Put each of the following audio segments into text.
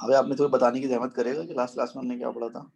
अभी आपने थोड़ी बताने की जहमत करेगा कि लास्ट क्लास में हमने क्या पढ़ा था।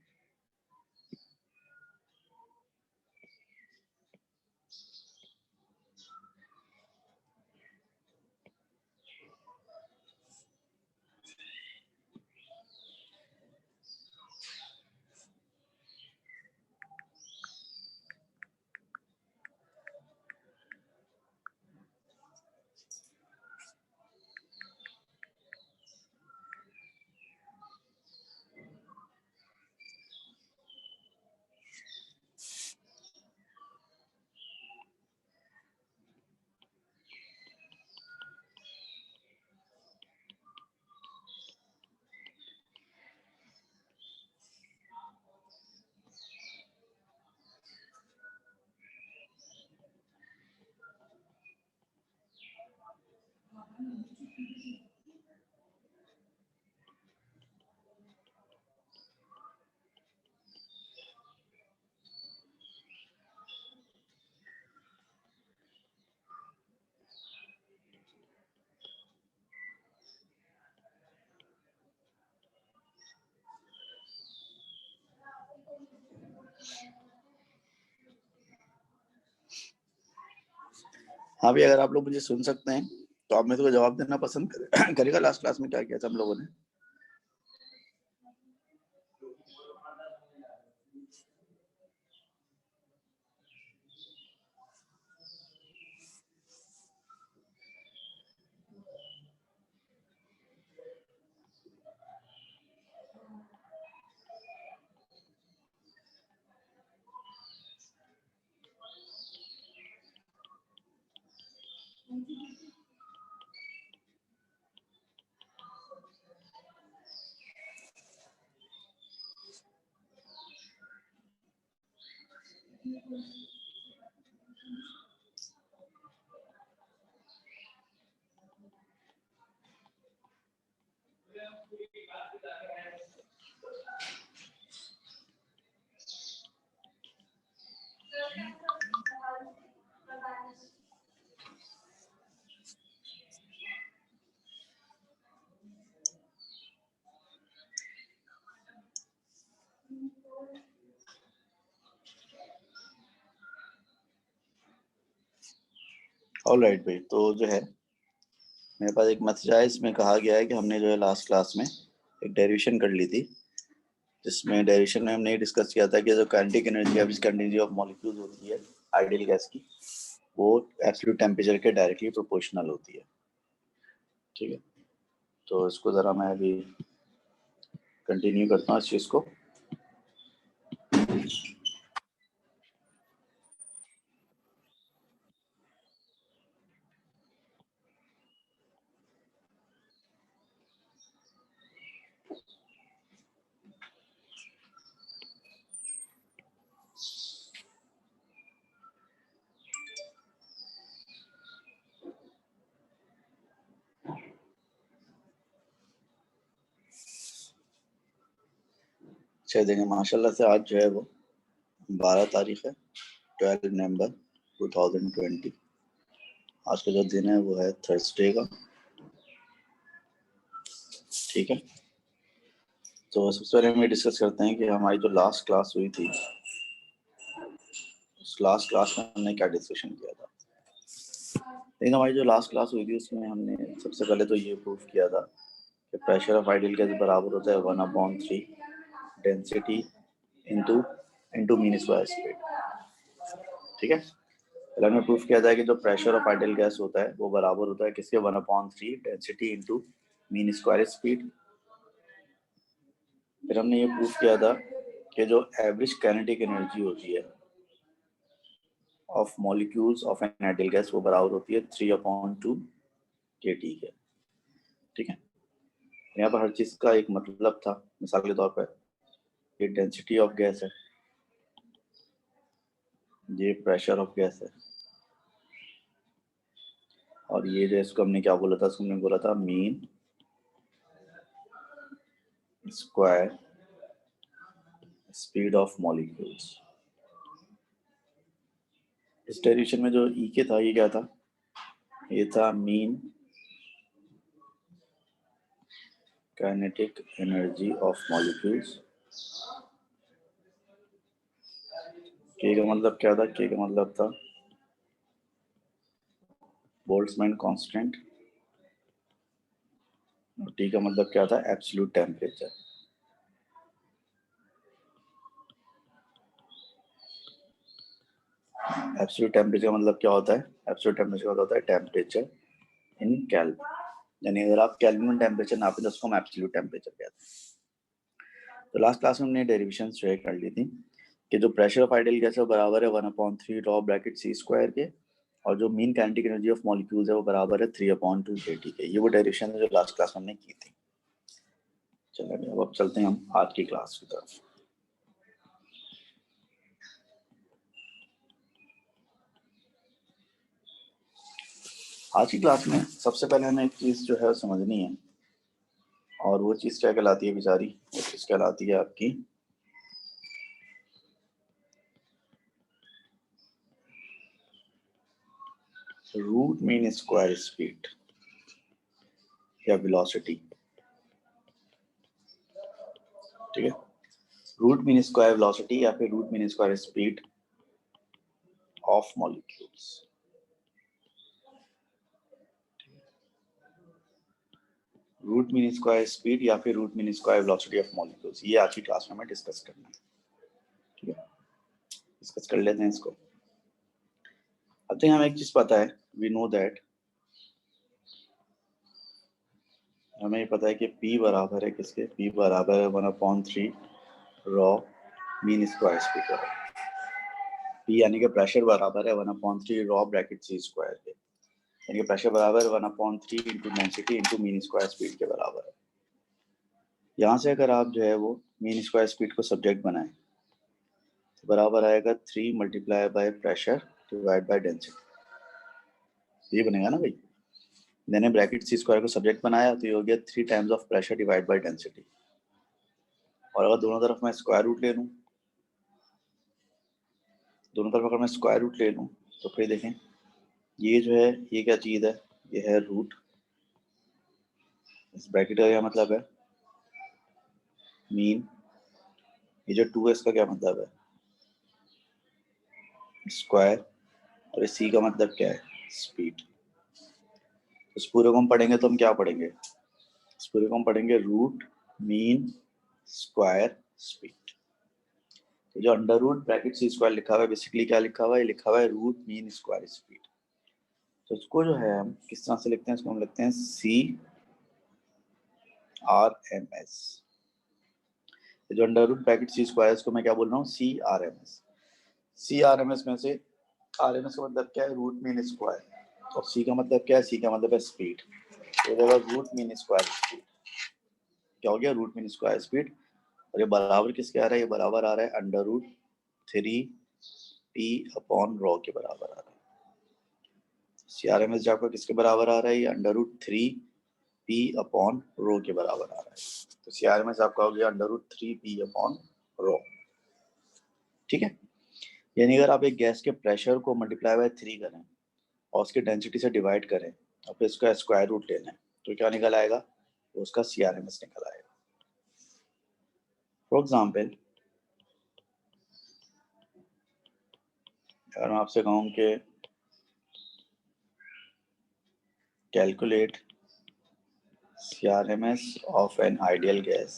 हाँ भी, अगर आप लोग मुझे सुन सकते हैं तो आप मेरे को जवाब देना पसंद करेगा लास्ट क्लास में क्या किया था हम लोगों ने। ऑलराइट भाई, तो जो है मेरे पास एक मैसेज आया, इसमें कहा गया है कि हमने जो है लास्ट क्लास में एक डेरिवेशन कर ली थी, जिसमें डेरिवेशन में हमने ये डिस्कस किया था कि जो काइनेटिक एनर्जी ऑफ मॉलिक्यूल्स होती है आइडियल गैस की, वो एब्सोल्यूट टेम्परेचर के डायरेक्टली प्रोपोर्शनल होती है। ठीक है, तो इसको ज़रा मैं अभी कंटिन्यू करता हूँ इस चीज़ को। अच्छा देंगे माशाल्लाह से, आज जो है वो 12 तारीख है, 12 नवंबर 2020। आज का जो दिन है वो है थर्सडे का। ठीक है, तो सबसे पहले हम ये डिस्कस करते हैं कि हमारी जो लास्ट क्लास हुई थी, उस लास्ट क्लास में हमने क्या डिस्कशन किया था। लेकिन हमारी जो लास्ट क्लास हुई थी उसमें हमने सबसे पहले तो ये प्रूफ किया था कि प्रेशर ऑफ आइडियल गैस बराबर होता है 1/3 density into into mean square speed. ठीक है, पहले हमने प्रूफ किया था कि जो प्रेशर ऑफ आइडियल गैस होता है वो बराबर होता है किसके, 1/3 density into mean square speed. फिर हमने ये प्रूफ किया था कि जो एवरेज काइनेटिक एनर्जी होती है of molecules of an ideal gas वो बराबर होती है 3/2 kT के। ठीक है, यहाँ पर हर चीज़ का एक मतलब था। मिसाल के तौर पर ये डेंसिटी ऑफ गैस है, ये प्रेशर ऑफ गैस है, और ये जो इसको हमने क्या बोला था, इसको हमने बोला था mean square speed of molecules. इस डेरिवेशन में जो ई के था ये क्या था, ये था mean kinetic energy of molecules. के का मतलब क्या था? के का मतलब था बोल्ट्जमैन कांस्टेंट, और टी का मतलब क्या था? Absolute temperature. एब्सोल्यूट टेम्परेचर मतलब क्या होता है? एब्सोल्यूट टेम्परेचर मतलब होता है टेम्परेचर इन केल्विन, यानी अगर आप केल्विन में टेम्परेचर नापें तो उसको हम एब्सोल्यूट टेम्परेचर कहते हैं। तो लास्ट क्लास में हमने डेरिवेशन जो है कर ली थी कि जो प्रेशर ऑफ आइडियल गैस है बराबर है 1/3 रॉ ब्रैकेट सी स्क्वायर के, और जो mean kinetic energy of molecules है वो बराबर है 3/2 kT के। ये वो डेरिवेशन है जो लास्ट क्लास में हमने की थी। चलिए अब चलते हैं हम आज की क्लास की तरफ। आज की क्लास में सबसे पहले हमें एक चीज जो है समझनी है, और वो चीज क्या कहलाती है बेचारी? वो चीज कहलाती है आपकी रूट मीन स्क्वायर स्पीड या वेलोसिटी। ठीक है, रूट मीन स्क्वायर वेलोसिटी या फिर root mean square speed of molecules. Root mean square speed या फिर root mean square velocity of molecules, ये आज की क्लास में हमें डिस्कस करना है। ठीक है, डिस्कस कर लेते हैं इसको। अब तो हमें एक चीज पता है, वी नो दैट, हमें ये पता है कि P बराबर है किसके? P बराबर है 1/3 रॉ मीन स्क्वायर स्पीड है। P यानी कि प्रेशर बराबर है 1/3 रॉ ब्रैकेट सी स्क्वायर के, यानी कि प्रेशर बराबर 1/3 into density into mean square speed के बराबर है। यहाँ से अगर आप जो है वो मीन स्क्वायर स्पीड को सब्जेक्ट बनाएं तो बराबर आएगा 3 multiply by pressure divide by density. ये बनेगा ना भाई। मैंने ब्रैकेट सी स्क्वायर को सब्जेक्ट बनाया तो ये हो गया 3 times of pressure divide by density. और अगर दोनों तरफ मैं स्क्वायर रूट ले लूँ, दोनों तरफ अगर मैं स्क्वायर रूट ले लूँ तो फिर देखें ये जो है ये क्या चीज़ है? ये है रूट। इस ब्रैकेट का क्या मतलब है? मीन। ये जो 2 है इसका क्या मतलब है? स्क्वायर। और इस सी का मतलब क्या है? स्पीड। इस पूरे को हम पढ़ेंगे तो हम क्या पढ़ेंगे? इस पूरे को हम पढ़ेंगे रूट मीन स्क्वायर स्पीड। तो जो under root bracket C square लिखा हुआ है बेसिकली क्या लिखा हुआ है? ये लिखा हुआ है रूट मीन स्क्वायर स्पीड। तो इसको जो है हम किस तरह से लिखते हैं? इसको हम लिखते हैं CRMS। जो under root bracket C square इसको मैं क्या बोल रहा हूँ? CRMS। CRMS में से RMS का मतलब क्या है? Root mean square. और C का मतलब क्या है? C का मतलब है स्पीड। तो रूट मीन स्क्वायर स्पीड क्या हो गया? Root mean square speed. और ये बराबर किसके आ रहा है? ये बराबर आ रहा है अंडर रूट 3P/ρ के बराबर आ रहा है। CRMS जो आपका किसके बराबर आ रहा है? ये अंडर रूट 3P/ρ के बराबर आ रहा है। तो CRMS आपका हो गया अंडर रूट 3P/ρ। ठीक है, यानी अगर आप एक गैस के प्रेशर को मल्टीप्लाई बाय 3 करें और उसके डेंसिटी से डिवाइड करें और फिर इसका स्क्वायर रूट लेना है तो क्या निकल आएगा? तो उसका CRMS निकल आएगा। फॉर एग्जाम्पल अगर मैं आपसे कहूँ कि calculate CRMS of an ideal gas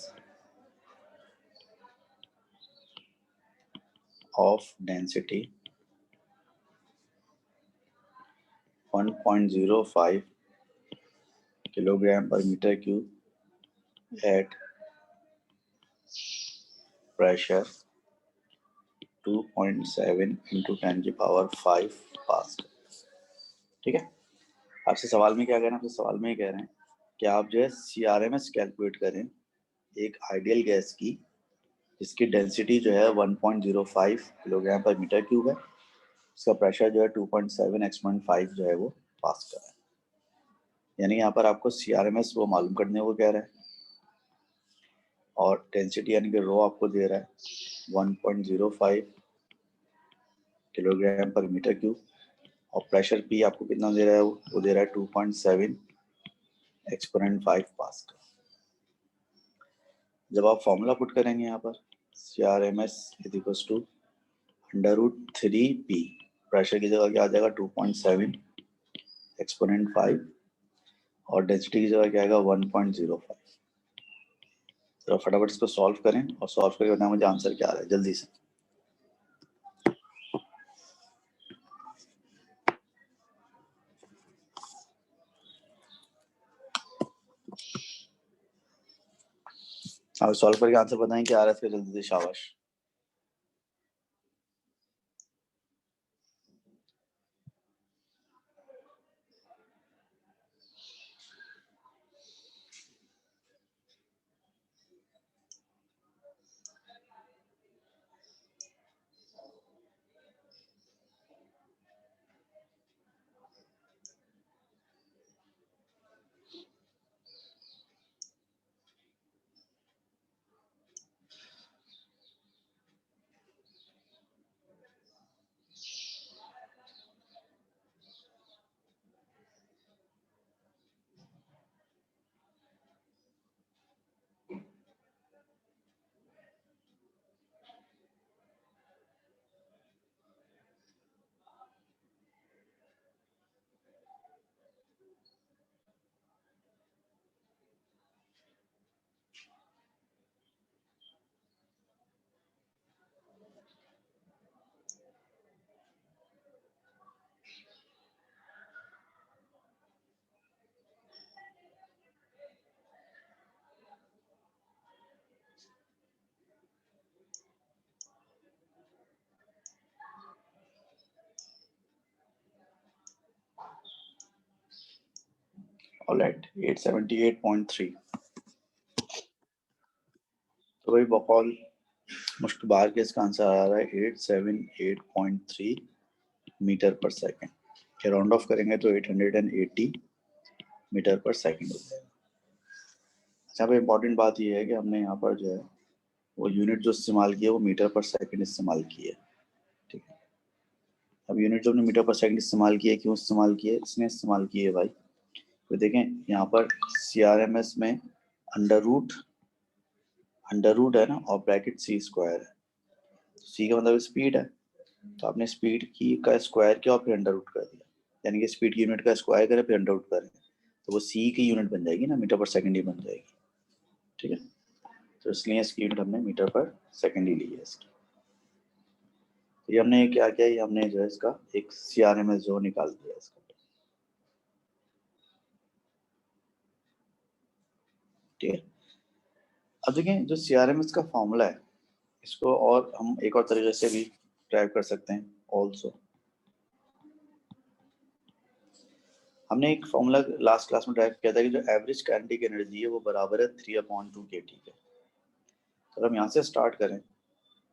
of density 1.05 kilogram per meter cube at pressure 2.7 into 10 की पावर 5 पास्कल। ठीक है, आपसे सवाल में क्या कह रहे हैं? आपसे सवाल में ये कह रहे हैं कि आप जो है CRMS कैलकुलेट करें एक आइडियल गैस की जिसकी डेंसिटी जो है 1.05 किलोग्राम पर मीटर क्यूब है, उसका प्रेशर जो है 2.7 x.5 जो है वो पास्कल है। यानी यहाँ पर आपको CRMS वो मालूम करने को कह रहा है और डेंसिटी यानी कि रो आपको दे रहा है 1.05 किलोग्राम पर मीटर क्यूब, और प्रेशर P आपको कितना दे रहा है? वो दे रहा है 2.7 एक्सपोनेंट 5 पास्कल। जब आप फॉर्मूला पुट करेंगे यहाँ पर CRMS is equal to √3p, pressure की जगह क्या आ जाएगा 2.7 एक्सपोनेंट 5 और डेंसिटी की जगह क्या आएगा 1.05। तो फटाफट इसको सॉल्व करें और सॉल्व करके बताएं मुझे आंसर क्या आ रहा है जल्दी से। अब सॉल्व करके आंसर बताएं क्या आ रहा है इसका जल्दी से, शाबाश। ऑलराइट 878.3। तो भाई बकौल मुश्तबार के इसका आंसर आ रहा है 878.3 मीटर पर सेकंड। के राउंड ऑफ करेंगे तो 880 मीटर पर सेकंड हो जाएगा। अच्छा भाई इंपॉर्टेंट बात यह है कि हमने यहाँ पर जो है वो यूनिट जो इस्तेमाल की है वो मीटर पर सेकंड इस्तेमाल की है, ठीक है। अब यूनिट जो हमने मीटर पर सेकंड इस्तेमाल की है, क्यों इस्तेमाल की है, इसने इस्तेमाल की है भाई, तो देखें यहाँ पर CRMS में अंडर रूट है ना और ब्रैकेट C स्क्वायर है। C का मतलब स्पीड है, तो आपने स्पीड की का स्क्वायर किया और फिर अंडर रूट कर दिया, यानी कि स्पीड की यूनिट का स्क्वायर करें फिर अंडर रूट करें तो वो C की यूनिट बन जाएगी ना, मीटर पर सेकंड ही बन जाएगी, ठीक है। तो इसलिए इसकी यूनिट हमने मीटर पर सेकंड ही ली है इसकी। तो ये हमने क्या किया, ये हमने जो है इसका एक CRMS जो निकाल दिया इसका, ठीक है। अब देखें जो CRMS का फॉर्मूला है इसको और हम एक और तरीके से भी ड्राइव कर सकते हैं ऑल्सो। हमने एक फॉर्मूला लास्ट क्लास में ड्राइव किया था कि जो एवरेज काइनेटिक एनर्जी है वो बराबर है 3/2 kT के। तो हम यहाँ से स्टार्ट करें,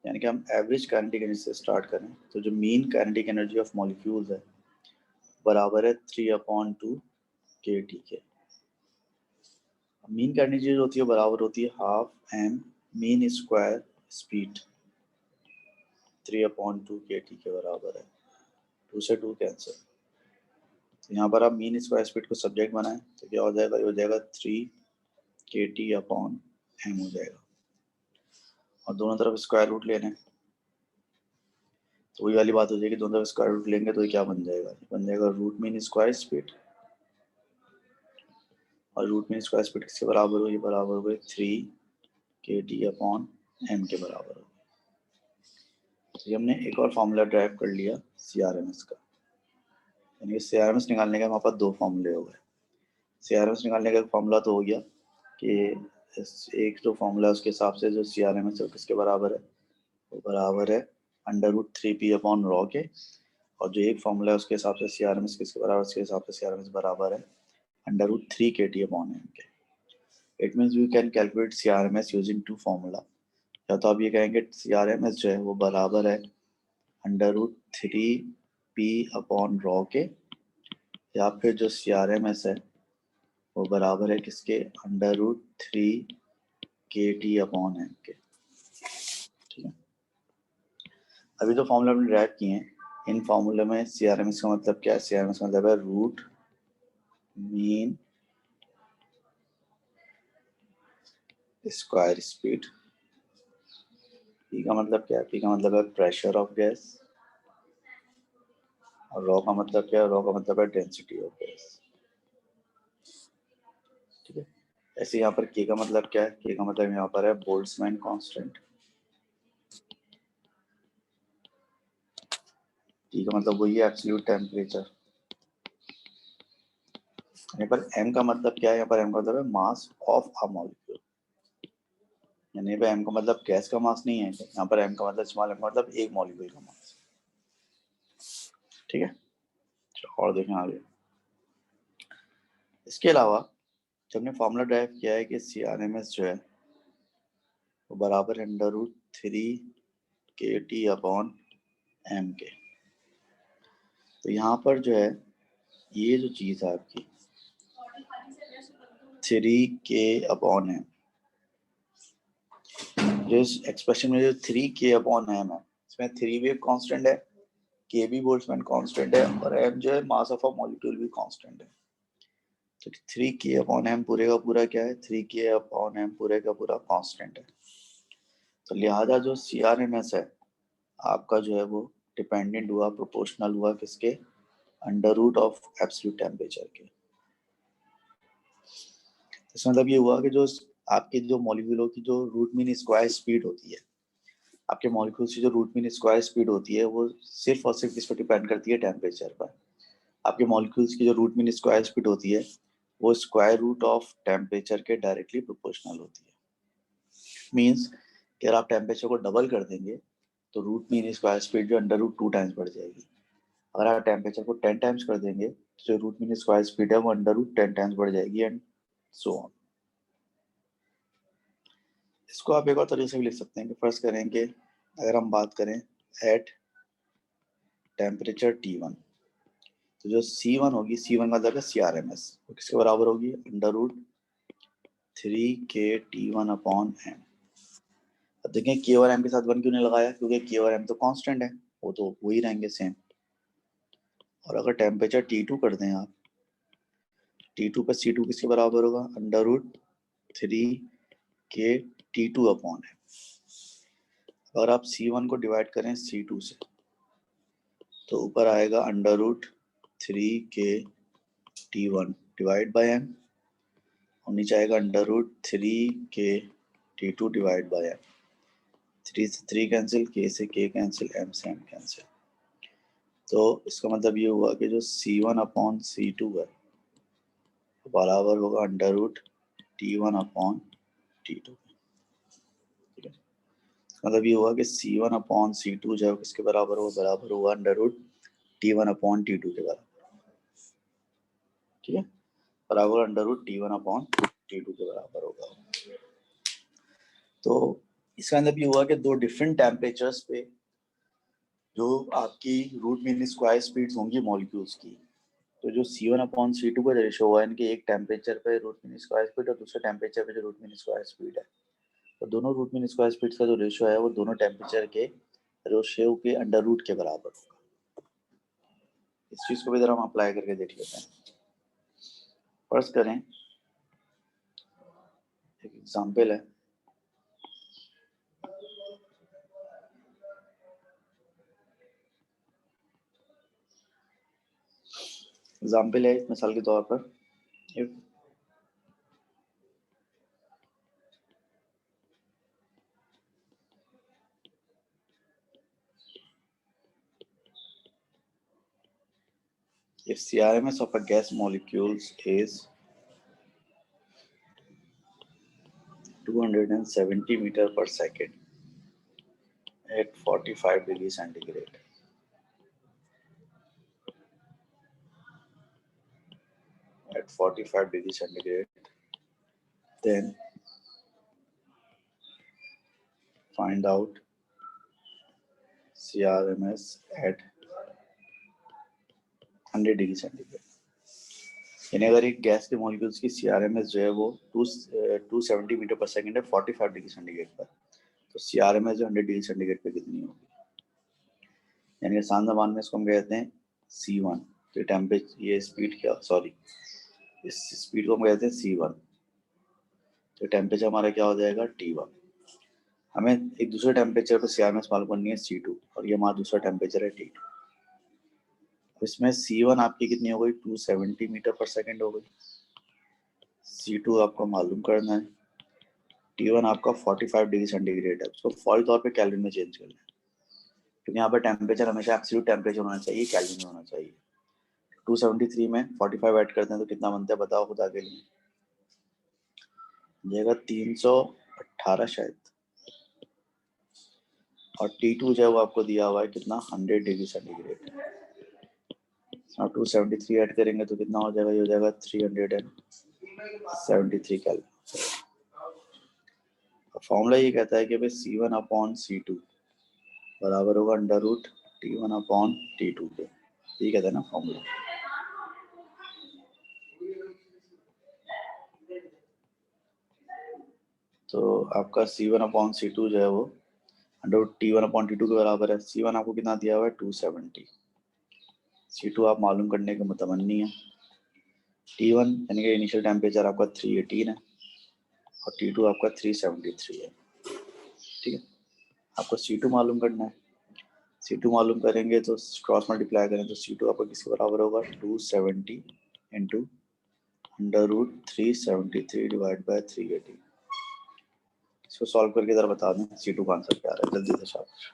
यानी कि हम एवरेज काइनेटिक एनर्जी से स्टार्ट करें, तो जो mean kinetic energy of molecules है बराबर है 3/2 kT के। मीन काइनेटिक एनर्जी होती है बराबर होती है half m mean square speed, 3/2 kT के बराबर है, 2 से 2 कैंसिल। तो यहाँ पर आप मीन स्क्वायर स्पीड को सब्जेक्ट बनाएं तो क्या हो जाएगा, ये हो जाएगा 3 kT/m हो जाएगा, और दोनों तरफ स्क्वायर रूट लेने, तो वही वाली बात हो जाएगी, दोनों तरफ स्क्वायर रूट लेंगे तो ये क्या बन जाएगा, बन जाएगा रूट मीन स्क्वायर स्पीड, और रूट मीन स्क्वायर स्पीड किसके बराबर हुई, बराबर हुए 3 kT/m के बराबर हो। तो ये हमने एक और फॉर्मूला ड्राइव कर लिया CRMS का, यानी कि CRMS निकालने के हमारे पास दो फॉर्मूले हो गए। CRMS निकालने का फॉर्मूला तो हो गया कि एक जो फॉर्मूला है उसके हिसाब से जो CRMS है किसके बराबर है, वो बराबर है √3p/ρ के, और जो एक फॉर्मूला है उसके हिसाब से CRMS किसके बराबर, उसके हिसाब से CRMS बराबर है √3 kT/m के। It means we can calculate CRMS using two formula, या तो आप ये कहेंगे CRMS जो है वो बराबर है √3p/ρ के, या फिर जो CRMS है वो बराबर है किसके, √3 kT/m के, ठीक है। अभी तो फॉर्मूला हमने ड्राइव किए हैं, इन फॉर्मूले में CRMS का मतलब क्या है, CRMS का मतलब है root mean square speed. P का मतलब क्या है? पी का मतलब है प्रेशर ऑफ गैस, और रॉ का मतलब क्या है? रॉ का मतलब है डेंसिटी ऑफ गैस। ठीक है। ऐसे यहाँ पर के का मतलब क्या है? के का मतलब यहाँ पर है बोल्ट्जमैन कांस्टेंट। टी का मतलब वही है एब्सोल्यूट टेम्परेचर। यहाँ पर एम का मतलब क्या है? यहाँ पर एम का मतलब है मास ऑफ अ मॉलिक्यूल। यानी पे एम का मतलब गैस का मास नहीं है, यहाँ पर एम का मतलब स्मॉल एम का मतलब एक मॉलिक्यूल का मास। ठीक है, और देखें आगे। इसके अलावा जब हमने फॉर्मूला ड्राइव किया है कि CRMS जो है वो बराबर है √3 kT/m के। तो यहाँ पर जो है ये जो चीज़ है आपकी 3K/m, जो इस एक्सप्रेशन में जो 3K/m है, इसमें 3 भी एक कांस्टेंट है, K भी बोल्ट्जमैन कांस्टेंट है, और m जो है मास ऑफ अ मॉलिक्यूल भी कांस्टेंट है। तो 3K/m पूरे का पूरा क्या है? 3K/m पूरे का पूरा कांस्टेंट है। तो लिहाजा जो CRMS है आपका जो है वो डिपेंडेंट हुआ, प्रोपोर्शनल हुआ किसके? Under root of absolute temperature के। इसका मतलब ये हुआ कि जो आपके जो मॉलिक्यूलों की जो रूट मीन स्क्वायर स्पीड होती है, आपके मॉलिक्यूल्स की जो रूट मीन स्क्वायर स्पीड होती है वो सिर्फ और सिर्फ किस पर डिपेंड करती है? टेम्परेचर पर। आपके मॉलिक्यूल्स की जो रूट मीन स्क्वायर स्पीड होती है वो स्क्वायर रूट ऑफ टेम्परेचर के डायरेक्टली प्रोपोर्शनल होती है। मीन्स कि अगर आप टेम्परेचर को डबल कर देंगे तो रूट मीन स्क्वायर स्पीड जो √2 टाइम्स बढ़ जाएगी। अगर आप टेम्परेचर को 10 टाइम्स कर देंगे तो जो रूट मीन स्क्वायर स्पीड है वो √10 टाइम्स बढ़ जाएगी, एंड सो ऑन। इसको आप एक और तरीके से भी लिख सकते हैं कि फर्स्ट करेंगे, अगर हम बात करें एट टेम्परेचर T1, तो जो C1 होगी, C1 का मतलब है CRMS, वो किसके बराबर होगी? √3K/T1/m। अब देखें K और M के साथ 1 क्यों नहीं लगाया? क्योंकि K और M तो कांस्टेंट है, वो तो वही रहेंगे सेम। और अगर टेम्परेचर T2 कर दें आप, T2 पर C2 किसके बराबर होगा? √3K/T2/m। अगर आप C1 को डिवाइड करें C2 से तो ऊपर आएगा √3K/T1/m, और नीचे आएगा √3K/T2/m। 3 से 3 कैंसिल, K से K कैंसिल, M से M कैंसिल। तो इसका मतलब ये हुआ कि जो C1/C2 है बराबर होगा √T1/T2। ठीक है, मतलब ये हुआ कि C1/C2 जो है किसके बराबर होगा? बराबर होगा √T1/T2 के बराबर। ठीक है, बराबर √T1/T2 के बराबर होगा। तो इसका मतलब ये हुआ कि दो डिफरेंट टेम्परेचर्स पे जो आपकी रूट मीन स्क्वायर स्पीड्स होंगी मॉलिक्यूल्स की, तो जो C1/C2 का रेशो हुआ इनके एक टेम्परेचर पे रूट मीन स्क्वायर स्पीड और दूसरे टेम्परेचर पे जो रूट मीन स्क्वायर स्पीड है, तो दोनों रूट मीन स्क्वायर स्पीड का जो रेशो है वो दोनों टेम्परेचर के रेशो के अंडर रूट के बराबर होगा। इस चीज को भी जरा हम अप्लाई करके देख लेते हैं। फर्स्ट करें, एक एग्जांपल है। एग्जांपल है मिसाल के तौर पर, if CRMS of a gas molecules is 270 meter per second at 45 degrees centigrade, at 45 degrees centigrade, then find out CRMS at 100 degree centigrade. यानी अगर एक गैस के मॉलिक्यूल्स की CRMS जो है वो 270 मीटर पर सेकंड है 45 डिग्री सेंटीग्रेड पर, तो CRMS जो 100 डिग्री सेंटीग्रेड पे कितनी होगी? यानी आसान ज़बान में इसको हम कहते हैं C1। तो टेम्परेचर, ये स्पीड क्या, सॉरी, इस स्पीड को हम कहते हैं C1। तो टेम्परेचर हमारा क्या हो जाएगा T1। हमें एक दूसरे टेम्परेचर पर CRMS मालूम करनी है C2 और ये हमारा दूसरा टेम्परेचर है T2। इसमें C1 आपकी कितनी हो गई 270 मीटर पर सेकेंड हो गई। C2 आपको मालूम करना है। T1 आपका 45 डिग्री सेंटीग्रेड है, उसको फौरी तौर पे केल्विन में चेंज करना है क्योंकि यहाँ पर टेम्परेचर हमेशा एब्सोल्यूट टेम्परेचर होना चाहिए, केल्विन में होना चाहिए। 273 में 45 ऐड करते हैं तो कितना बनता है बताओ खुदा के लिए। जाएगा 318 शायद। और T2 जो है वो आपको दिया हुआ है कितना 100 डिग्री सेंटीग्रेड। और 273 ऐड करेंगे तो कितना हो जाएगा, ये हो जाएगा 373 केल्विन। फॉर्मूला ये कहता है कि भाई C1 अपॉन C2 बराबर होगा under root T1 upon T2 के। ये कहता है ना फॉर्मूला। तो आपका C1 अपॉन C2 जो है वो under root T1 upon T2 के बराबर है। C1 आपको कितना दिया हुआ है 270, C2 आप मालूम करने के मुतमन्नी है। T1 यानी कि इनिशियल टेम्परेचर आपका 318 है और T2 आपका 373 है। ठीक है, आपको C2 मालूम करना है। C2 मालूम करेंगे तो क्रॉस मल्टीप्लाई करें तो C2 आपका किसके बराबर होगा 270 into under root 373 divide by 380। इसको सॉल्व करके जरा बता दें C2 का आंसर क्या आ रहा है जल्दी से शाबाश।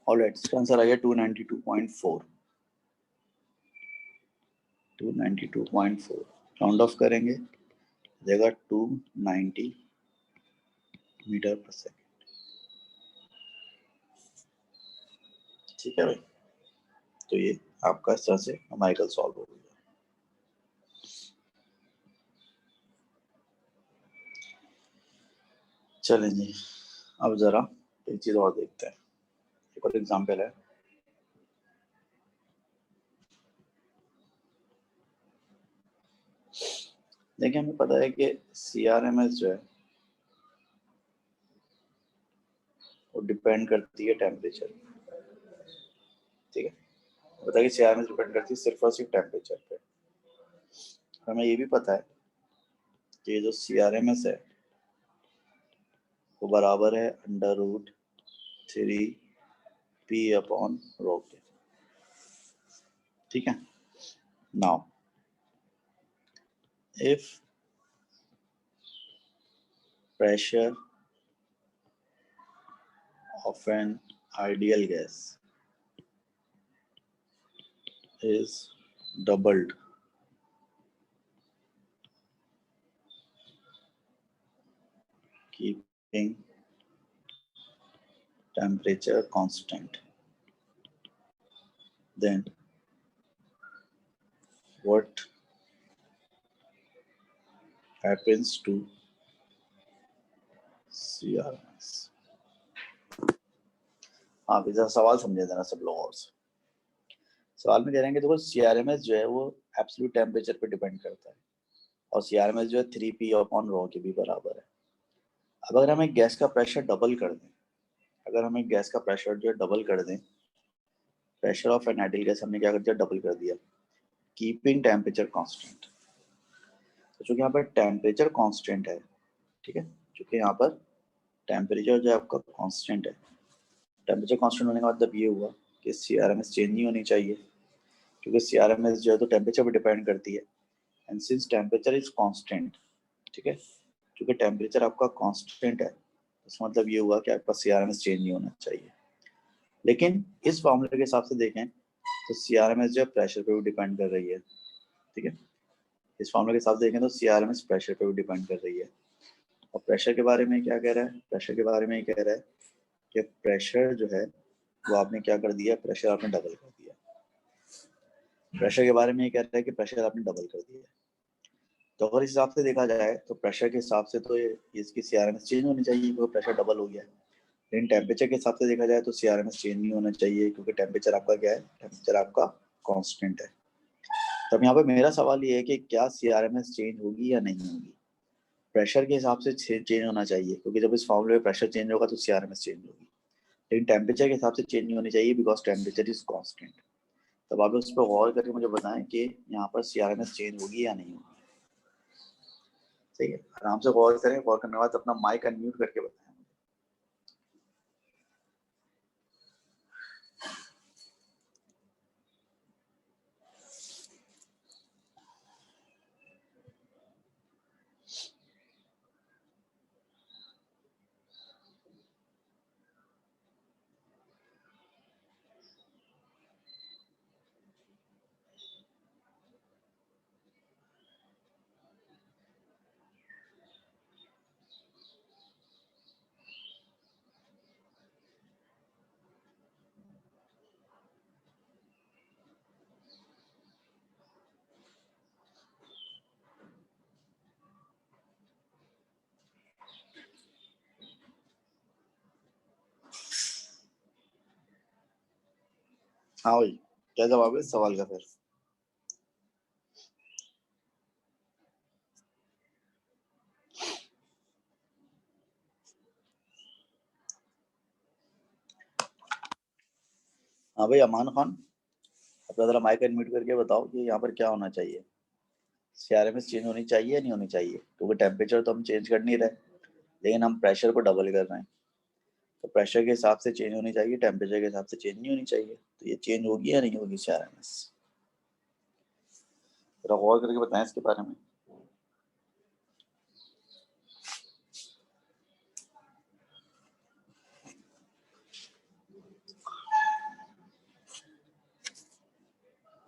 ऑलराइट, इसका आंसर आ गया 292.4। 292.4 राउंड ऑफ करेंगे देगा 290 मीटर पर सेकेंड। ठीक है भाई, तो ये आपका इस तरह से न्यूमेरिकल सॉल्व हो गया। चलें जी, अब जरा एक चीज और देखते हैं। एक और एग्जांपल है। देखिए, हमें पता है कि CRMS जो है वो डिपेंड करती है टेम्परेचर। ठीक है, पता है कि CRMS डिपेंड करती है सिर्फ और सिर्फ टेम्परेचर पे। हमें ये भी पता है कि ये जो CRMS है वो बराबर है under root 3p upon rho के। ठीक है, now if pressure of an ideal gas is doubled keeping temperature constant, then what happens to CRMS? हाँ, जरा सवाल समझे देना सब लोग। और सवाल में कह रहे हैं कि देखो CRMS जो है वो एब्सोल्यूट टेम्परेचर पे डिपेंड करता है और CRMS जो है 3p अपॉन रो के भी बराबर है। अब अगर हम एक गैस का प्रेशर डबल कर दें, अगर हमें गैस का प्रेशर जो है डबल कर दें, pressure of an ideal gas हमने क्या कर दिया, डबल कर दिया, कीपिंग टेम्परेचर कांस्टेंट। तो चूंकि यहाँ पर टेम्परेचर कांस्टेंट है, ठीक है, चूंकि यहाँ पर टेम्परेचर जो है आपका कांस्टेंट है, टेम्परेचर कांस्टेंट होने का मतलब ये हुआ कि CRMS चेंज नहीं होनी चाहिए, क्योंकि CRMS जो है तो टेम्परेचर पर डिपेंड करती है, and since temperature is constant, ठीक है, क्योंकि टेम्परेचर आपका कांस्टेंट है, इसका मतलब ये हुआ कि आपका CRMS चेंज नहीं होना चाहिए। लेकिन इस फॉर्मूले के हिसाब से देखें तो CRMS जो है प्रेशर पे भी डिपेंड कर रही है, ठीक है, इस फॉर्मूले के हिसाब से देखें तो CRMS प्रेशर पे भी डिपेंड कर रही है। और प्रेशर के बारे में क्या कह रहा है, प्रेशर के बारे में ये कह रहा है कि प्रेशर जो है वो आपने क्या कर दिया, प्रेशर आपने डबल कर दिया। प्रेशर के बारे में ये कह रहा है कि प्रेशर आपने डबल कर दिया। तो अगर इस हिसाब से देखा जाए तो प्रेशर के हिसाब से तो ये इसकी CRMS चेंज होनी चाहिए क्योंकि प्रेशर डबल हो गया है। लेकिन टेम्परेचर के हिसाब से देखा जाए तो CRMS चेंज नहीं होना चाहिए क्योंकि टेम्परेचर आपका क्या है, टेम्परेचर आपका कांस्टेंट है। तब यहाँ पे मेरा सवाल ये है कि क्या CRMS चेंज होगी या नहीं होगी। प्रेशर के हिसाब से चेंज होना चाहिए क्योंकि जब इस फॉर्मूले में प्रेशर चेंज होगा तो CRMS चेंज होगी, लेकिन टेम्परेचर के हिसाब से चेंज नहीं होनी चाहिए बिकॉज टेम्परेचर इज कांस्टेंट। तब आप उस पर गौर करके मुझे बताएं कि यहाँ पर CRMS चेंज होगी या नहीं होगी। सही है, आराम से गौर करें, गौर करने के बाद अपना माइक अनम्यूट करके बताएं। हाँ भाई, क्या जवाब है इस सवाल का फिर। हाँ भाई अमान खान, अपना जरा माइक अनम्यूट करके बताओ कि यहाँ पर क्या होना चाहिए, CRMS चेंज होनी चाहिए या नहीं होनी चाहिए, क्योंकि टेम्परेचर तो हम चेंज कर नहीं रहे लेकिन हम प्रेशर को डबल कर रहे हैं। तो प्रेशर के हिसाब से चेंज होनी चाहिए, टेम्परेचर के हिसाब से चेंज नहीं होनी चाहिए। तो ये चेंज होगी या नहीं होगी CRMS, जरा गौर करके बताएं इसके बारे में।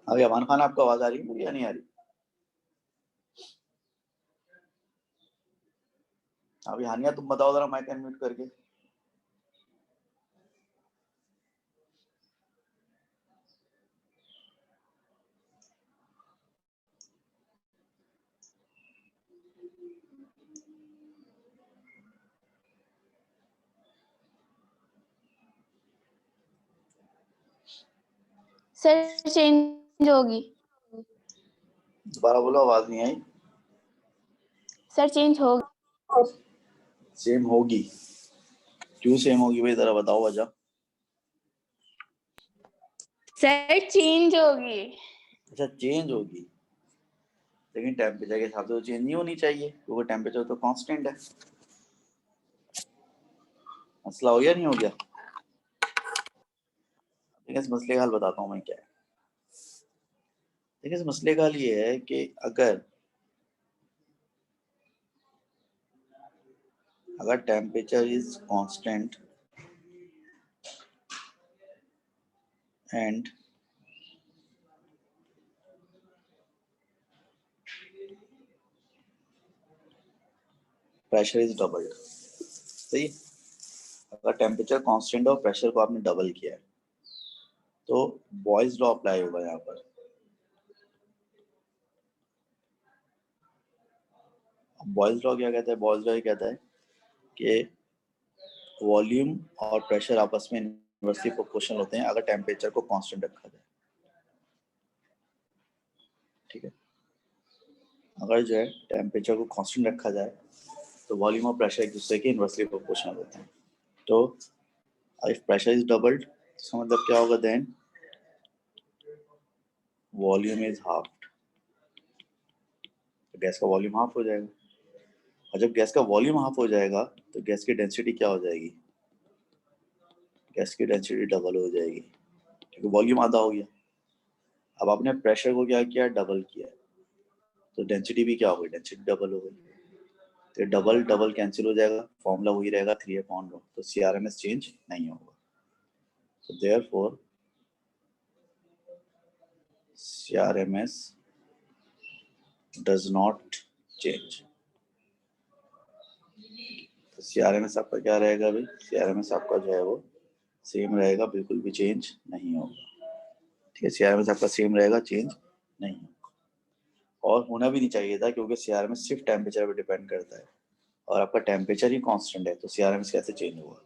अभी अमान खान आपको आवाज आ रही है मेरी या नहीं आ रही। अभी हानिया तुम बताओ जरा माइक अनम्यूट करके। सर चेंज होगी। दोबारा बोलो, आवाज नहीं आई। सर चेंज होगी। सेम होगी, क्यों सेम होगी भाई, जरा बताओ वजह। सर चेंज होगी। अच्छा चेंज होगी, लेकिन टेम्परेचर के हिसाब से तो चेंज नहीं होनी चाहिए क्योंकि टेम्परेचर तो कांस्टेंट है। मसला हो गया नहीं हो गया। देखिए इस मसले का हल बताता हूँ मैं क्या है। देखिए इस मसले का हल ये है कि अगर temperature is constant and pressure is doubled, सही, अगर टेम्परेचर कांस्टेंट और प्रेशर को आपने डबल किया है तो बॉयज लॉ अप्लाई होगा यहाँ पर। बॉयज लॉ क्या कहता है, बॉयज लॉ ये कहता है कि वॉल्यूम और प्रेशर आपस में इनवर्सली प्रोपोर्शनल होते हैं अगर टेम्परेचर को कांस्टेंट रखा जाए, ठीक है, अगर जो है टेम्परेचर को कांस्टेंट रखा जाए तो वॉल्यूम और प्रेशर एक दूसरे के इनवर्सली प्रोपोर्शनल होते हैं। तो इफ प्रेशर इज डबल्ड इसका मतलब क्या होगा, then volume is half, gas का वॉल्यूम हाफ हो जाएगा। और जब गैस का वॉल्यूम हाफ हो जाएगा तो गैस की डेंसिटी क्या हो जाएगी, गैस की डेंसिटी डबल हो जाएगी, क्योंकि वॉल्यूम आधा हो गया। अब आपने प्रेशर को क्या किया, डबल किया, तो डेंसिटी भी क्या हो गई, डेंसिटी डबल हो गई। तो डबल डबल कैंसिल हो जाएगा, फॉर्मूला वही रहेगा 3/ρ, तो CRMS चेंज नहीं होगा। So therefore CRMS does not change। तो CRMS आपका क्या रहेगा भाई, CRMS आपका जो है वो सेम रहेगा, बिल्कुल भी चेंज नहीं होगा। ठीक है, CRMS आपका सेम रहेगा, चेंज नहीं होगा, और होना भी नहीं चाहिए था, क्योंकि CRMS सिर्फ टेम्परेचर पे डिपेंड करता है, और आपका टेम्परेचर ही कांस्टेंट है, तो CRMS कैसे चेंज होगा।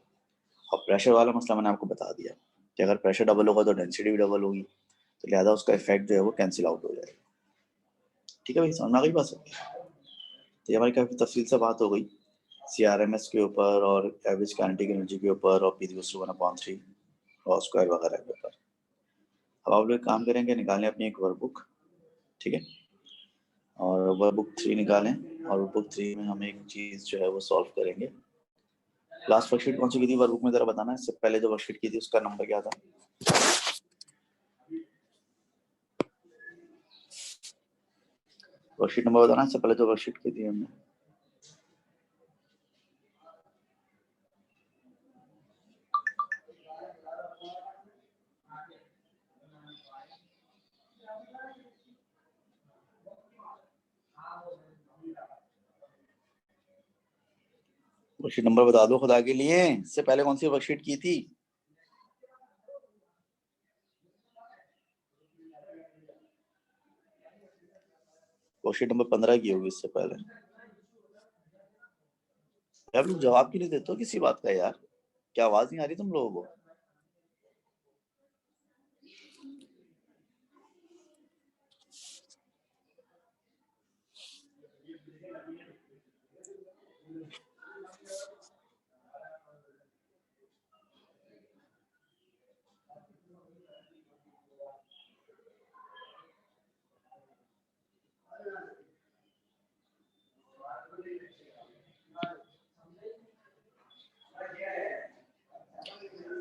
और प्रेशर वाला मसला मैंने आपको बता दिया कि अगर प्रेशर डबल होगा तो डेंसिटी भी डबल होगी, तो लिहाजा उसका इफेक्ट जो है वो कैंसिल आउट हो जाएगा। ठीक है भाई, समझ में आ गई बात सबकी। तो ये हमारी काफ़ी तफसील से बात हो गई CRMS के ऊपर और एवरेज काइनेटिक एनर्जी के ऊपर और P/1/3 और स्क्वायर वगैरह के ऊपर। अब आप लोग काम करेंगे, निकालें अपनी एक वर्कबुक, ठीक है, और वर्कबुक 3 निकालें, और वर्कबुक 3 में हम एक चीज़ जो है वो सॉल्व करेंगे। लास्ट वर्कशीट कौन सी की थी वर्कबुक में, ज़रा बताना। इससे पहले जो वर्कशीट की थी उसका नंबर क्या था, वर्कशीट नंबर बताना। इससे पहले जो वर्कशीट की थी हमने, वर्कशीट नंबर बता दो खुदा के लिए। इससे पहले कौन सी वर्कशीट की थी, वर्कशीट नंबर 15 की होगी इससे पहले। यार लोग जवाब क्यों नहीं देते हो किसी बात का यार, क्या आवाज नहीं आ रही तुम लोगों को।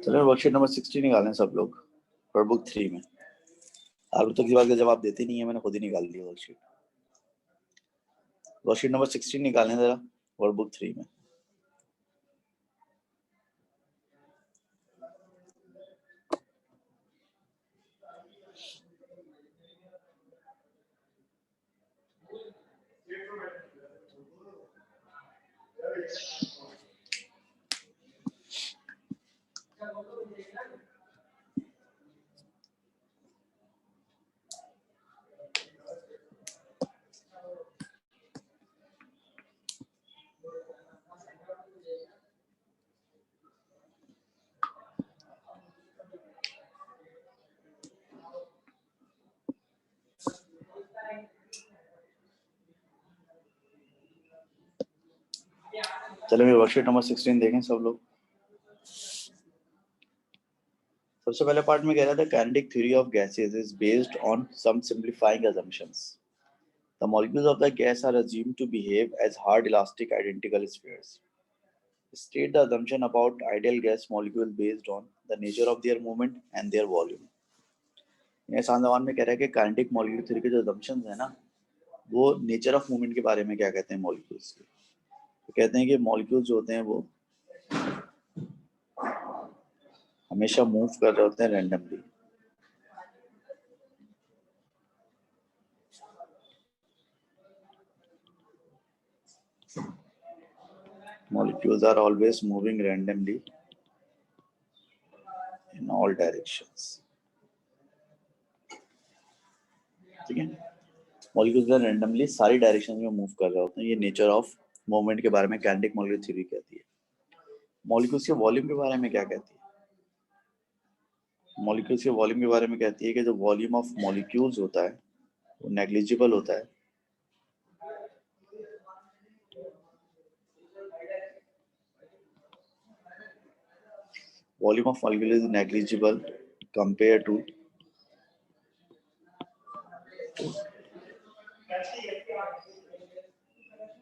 चलो वर्कशीट नंबर 60 निकालें सब लोग, वर्कबुक 3 में। आप लोग तो किसी बात का जवाब देते नहीं है, मैंने खुद ही निकाल लिया वर्कशीट। वर्कशीट नंबर 16 निकालें जरा वर्कबुक 3 में। चलो मैं वर्कशीट नंबर 16 देखें सब लोग। सबसे पहले पार्ट में कह रहा था kinetic theory of gases is based on some simplifying assumptions. The molecules of the gas are assumed to behave as hard elastic identical spheres. State the assumption about ideal gas molecule based on the nature of their movement and their volume. ये सांजवान में कह रहा है कि kinetic molecule theory के जो assumptions है ना, वो नेचर ऑफ मूवमेंट के बारे में क्या कहते हैं मॉलिक्यूल्स के। तो कहते हैं कि मॉलिक्यूल्स जो होते हैं वो हमेशा मूव कर रहे होते हैं randomly. Molecules are always moving randomly in all directions. ठीक है, मॉलिक्यूल्स रैंडमली सारी डायरेक्शन में मूव कर रहे होते हैं। ये नेचर ऑफ मूवमेंट के बारे में काइनेटिक मॉलिक्यूल थ्योरी कहती है। मॉलिक्यूल्स के वॉल्यूम के बारे में क्या कहती है, मॉलिक्यूल्स के वॉल्यूम के बारे में कहती है कि जो वॉल्यूम ऑफ मॉलिक्यूल्स होता है वो नेग्लिजिबल होता है, volume of molecule is negligible compare to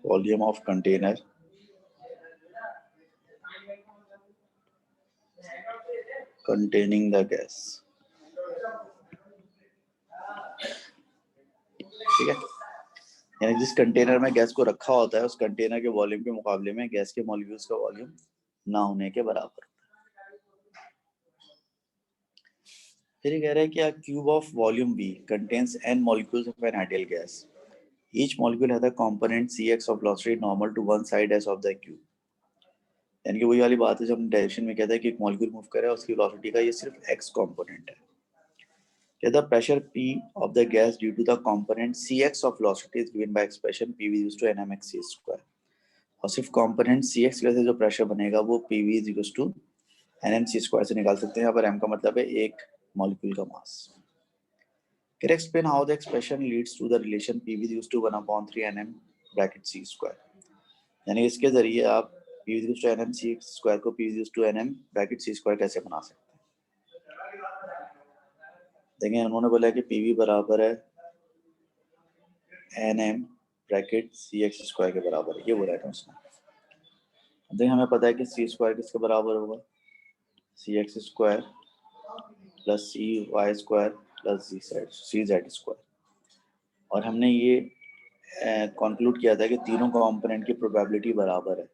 volume of container containing the gas. ठीक है, यानी जिस कंटेनर में गैस को रखा होता है उस कंटेनर के वॉल्यूम के मुकाबले में गैस के मॉलिक्यूल्स का वॉल्यूम ना होने के बराबर होता है। फिर ये कह रहा है कि a cube of volume V contains n molecules of an ideal gas. Each molecule has a component Cx of velocity normal to one side as of the cube. यानी कि वही वाली बात है जब हम डायरेक्शन में कहते हैं कि एक मॉलिक्यूल मूव कर रहा है उसकी वेलोसिटी का ये सिर्फ x कंपोनेंट है। The pressure P of the gas due to the component Cx of velocity is given by expression PV is equal to nmx c square. और सिर्फ कंपोनेंट Cx की वजह से जो प्रेशर बनेगा वो PV is equal to nmc square से निकाल सकते हैं। यहाँ पर m का मतलब है एक मॉलिक्यूल का मास। Can you explain how the expression leads to the relation PV is equal to 1/3 nm bracket c square? यानी इसके जरिए आप PV is equal to nmc square को PV is equal to nm bracket c square कैसे बना सकते हैं? देखें उन्होंने बोला कि PV बराबर है nm ब्रैकेट cx स्क्वायर के बराबर है, ये बोला है उसने। देखिए हमें पता है कि c स्क्वायर किसके बराबर होगा, cx square plus cy square plus cz square. और हमने ये कंक्लूड किया था कि तीनों कंपोनेंट की प्रोबेबिलिटी बराबर है,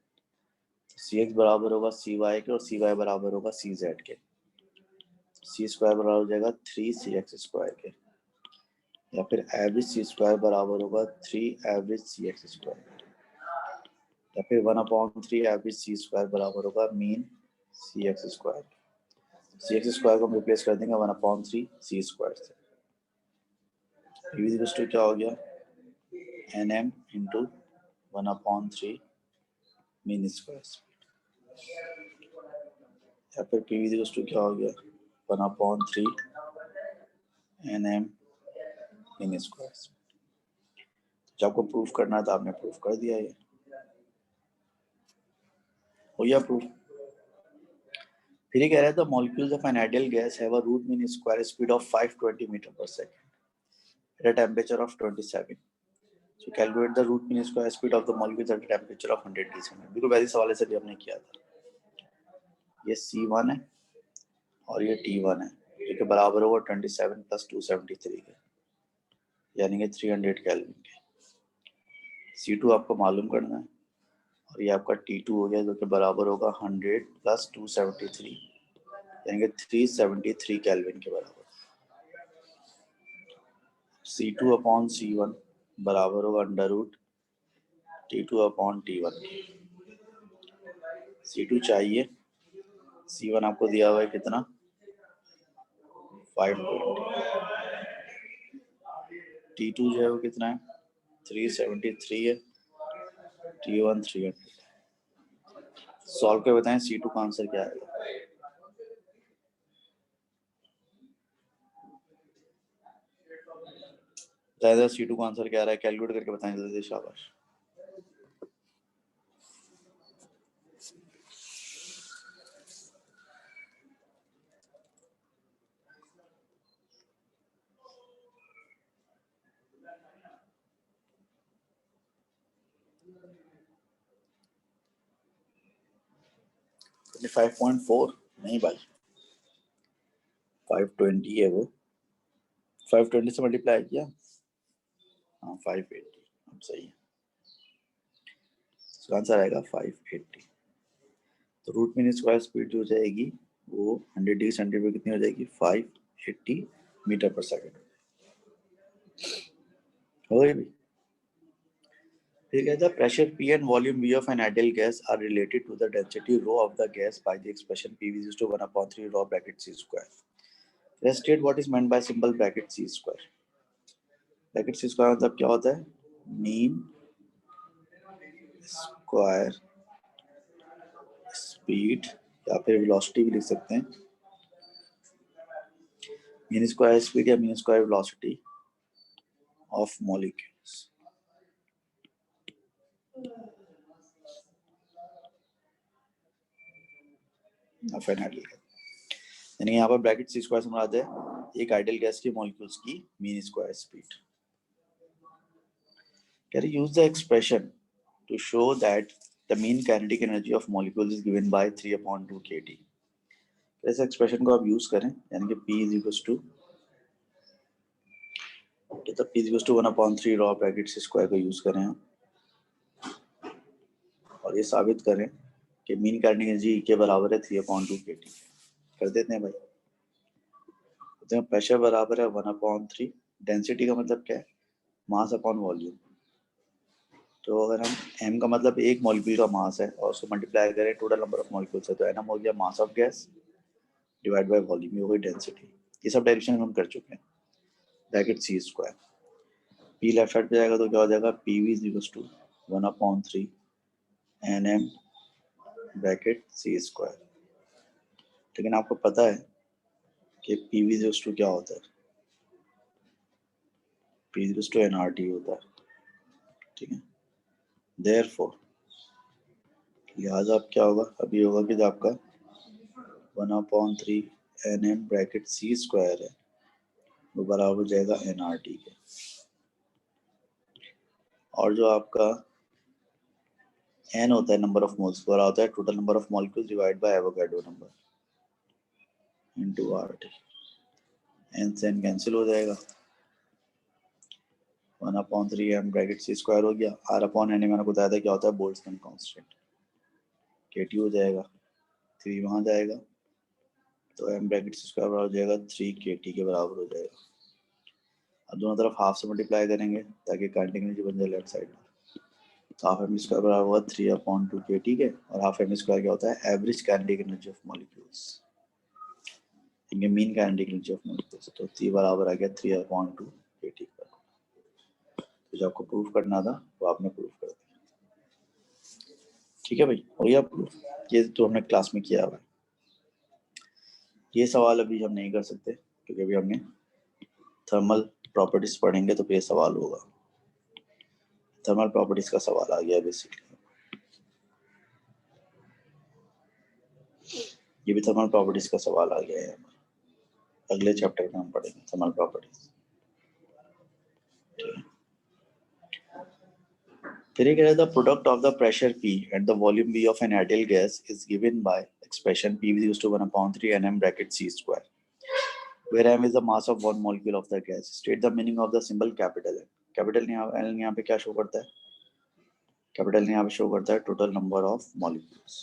cx बराबर होगा cy के और cy बराबर होगा cz के। c स्क्वायर बराबर हो जाएगा 3cx स्क्वायर के, या फिर एवरेज सी स्क्वायर बराबर होगा 3 एवरेज सी एक्स स्क्वायर, या फिर 1/3 एवरेज सी स्क्वायर बराबर होगा मीन सी एक्स स्क्वायर। सी एक्स स्क्वायर को हम रिप्लेस कर देंगे 1/3 सी स्क्वायर से। PV इक्वल टू क्या हो गया, nm इंटू 1/3 मीन स्क्वायर, या फिर PV इक्वल टू क्या हो गया 1/3 nm मीन स्क्वायर। जब आपको प्रूफ करना था आपने प्रूफ कर दिया, ये हो गया प्रूफ। फिर ये कह रहा है the molecules of an ideal gas have a root mean square speed of 520 metre per second at a temperature of 27। So calculate the root mean square speed of the molecules at a temperature of 100 degree centigrade. बिल्कुल वैसे सवाल से भी हमने किया था। ये C1 है और ये T1 है, जो कि बराबर होगा 27 + 273 के, यानी कि 300 केल्विन के। C2 आपको मालूम करना है और ये आपका T2 हो गया जो कि बराबर होगा 100 + 273, यानी कि 373 केल्विन के बराबर। C2/C1 बराबर होगा √T2/T1। C2 चाहिए, C1 आपको दिया हुआ है कितना 520, T2 जो है वो कितना है 373 है, T1 300। सॉल्व कर बताएं C2 का आंसर क्या आएगा। C2 का आंसर क्या आ रहा है, कैलकुलेट करके बताएं जल्दी, शाबाश। तो 5.4 नहीं भाई, 520 है वो, 520 से मल्टीप्लाई किया, हाँ 580, अब सही है। इसका आंसर आएगा 580। तो रूट मीन स्क्वायर स्पीड जो हो जाएगी वो 100 डिग्री सेंटीग्रेड कितनी हो जाएगी 580 मीटर पर सेकंड। हो गई भी। फिर कहता है pressure P and volume V of an ideal gas are related to the density rho of the gas by the expression PV is to 1/3 rho bracket C square. Let's state what is meant by symbol bracket C square. Bracket C square मतलब क्या होता है, mean square speed या फिर velocity भी लिख सकते हैं, mean square speed या mean square velocity of molecules of an ideal gas. यानी यहाँ पर ब्रैकेट सी स्क्वायर से मुराद है एक आइडियल गैस की मॉलिक्यूल्स की mean square speed. Can you use the expression to show that the mean kinetic energy of molecules is given by 3/2 kT? इस expression को आप यूज करें, यानी कि P is equals to तो P is equals to 1/3 rho bracket C square को use करें और ये साबित करें कि मीन काइनेटिक एनर्जी के बराबर है 3/2 kT। कर देते हैं भाई। तो प्रेशर बराबर है 1/3। डेंसिटी का मतलब क्या है? Mass upon volume. तो अगर हम m का मतलब एक मॉलिक्यूल का मास है और उसको मल्टीप्लाई करें टोटल नंबर ऑफ मॉलिक्यूल्स है, तो nm हो गया mass of gas divide by volume, ये हो गई डेंसिटी। ये सब डायरेक्शन हम कर चुके हैं। Bracket C square, p left side पे जाएगा तो क्या हो जाएगा? pv is equal to 1/3 nm bracket C square. लेकिन आपको पता है कि pv इज इक्वल टू क्या होता है? p is equal to nRT होता है, ठीक है। Therefore, लिहाजा अब क्या होगा? अभी होगा कि जो आपका 1/3 nm ब्रैकेट सी स्क्वायर है वो बराबर हो जाएगा nRT के, और जो आपका n होता है नंबर ऑफ मोल्स, बराबर होता है total number of molecules divide by Avogadro number into RT। n से n कैंसिल हो जाएगा, 1/3 m ब्रैकेट सी स्क्वायर हो गया। R/n मैंने बताया था क्या होता है? Boltzmann constant. kT हो जाएगा, 3 वहां जाएगा तो m ब्रैकेट सी स्क्वायर बराबर हो जाएगा 3 kT के बराबर हो जाएगा। अब दोनों तरफ हाफ से मल्टीप्लाई करेंगे ताकि काइनेटिक एनर्जी बन जाए लेफ्ट साइड में। तो हाफ m स्क्वायर बराबर होगा 3/2 kT के, और हाफ m स्क्वायर क्या होता है? Average kinetic energy of molecules, ये mean kinetic energy of molecules. तो t बराबर आ गया 3/2 kT का। तो जो आपको प्रूफ करना था वो आपने प्रूफ कर दिया, ठीक है भाई। और ये प्रूफ ये तो हमने क्लास में किया हुआ है। ये सवाल अभी हम नहीं कर सकते क्योंकि अभी हमने थर्मल प्रॉपर्टीज पढ़ेंगे तो ये सवाल होगा। थर्मल प्रॉपर्टीज का सवाल आ गया बेसिकली, ये भी थर्मल प्रॉपर्टीज का सवाल आ गया है। अगले चैप्टर में हम पढ़ेंगे थर्मल प्रॉपर्टीज, ठीक है। फिर ये कह रहा था product of the pressure P and the volume V of an ideal gas is given by expression P is to 1/3 nm bracket C square, where m is the mass of one molecule of the gas. State the meaning of the symbol capital N. Capital N यहाँ पे क्या show करता है? Capital यहाँ पे show करता है total number of molecules,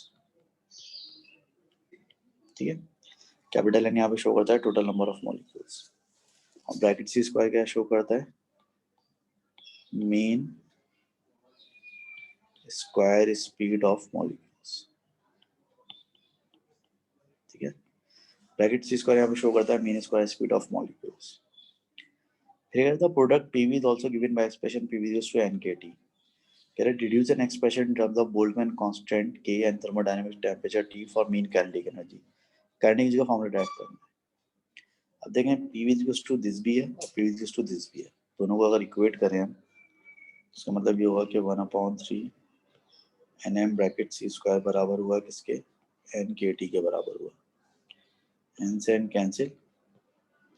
ठीक है। कैपिटल N यहाँ पे शो करता है टोटल नंबर ऑफ मॉलिक्यूल्स, और ब्रैकेट C स्क्वायर क्या शो करता है? Mean square speed of molecules, ठीक है। ब्रैकेट C स्क्वायर यहाँ पे शो करता है mean square speed of molecules. फिर the product PV is also given by expression PV is to NKT. Can it deduce an expression in terms of Boltzmann constant K and thermodynamic temperature T for mean kinetic energy? Kinetic energy का formula type करना है। अब देखें PV is to this भी है और PV is to this भी है, दोनों को अगर इक्वेट करें हम, इसका मतलब ये होगा कि 1/3 nm ब्रैकेट C स्क्वायर बराबर हुआ किसके? NKT के बराबर हुआ। n से n कैंसिल,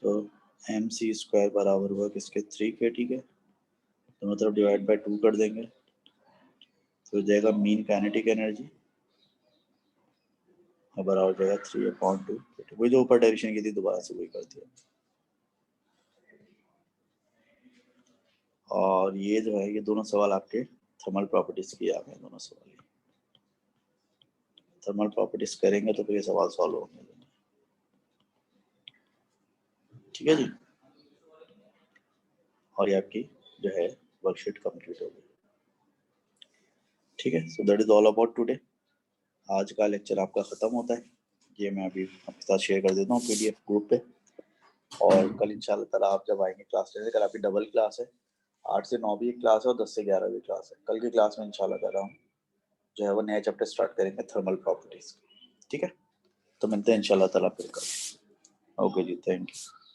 तो mc स्क्वायर बराबर हुआ किसके? 3 kT के। दोनों तरफ डिवाइड बाय 2 कर देंगे तो जाएगा मीन काइनेटिक एनर्जी और बराबर हो जाएगा 3/2 kT। वही जो ऊपर डेरिवेशन की थी दोबारा से वही कर दिया। और ये जो है ये दोनों सवाल आपके थर्मल प्रॉपर्टीज की आ गए, दोनों सवाल थर्मल प्रॉपर्टीज करेंगे तो फिर ये सवाल सॉल्व होंगे, ठीक है जी। और ये आपकी जो है वर्कशीट कंप्लीट हो गई, ठीक है। So that is all about today. आज का लेक्चर आपका खत्म होता है, ये मैं अभी आपके साथ शेयर कर देता हूँ PDF ग्रुप पे। और कल इंशाल्लाह ताला आप जब आएंगे क्लास लेने, कल आपकी डबल क्लास है, 8 से 9 भी एक क्लास है और 10 से 11 भी क्लास है। कल की क्लास में इंशाल्लाह ताला हम जो है वो नया चैप्टर स्टार्ट करेंगे थर्मल प्रॉपर्टीज, ठीक है। तो मिलते हैं इंशाल्लाह ताला फिर कल। ओके जी, थैंक यू।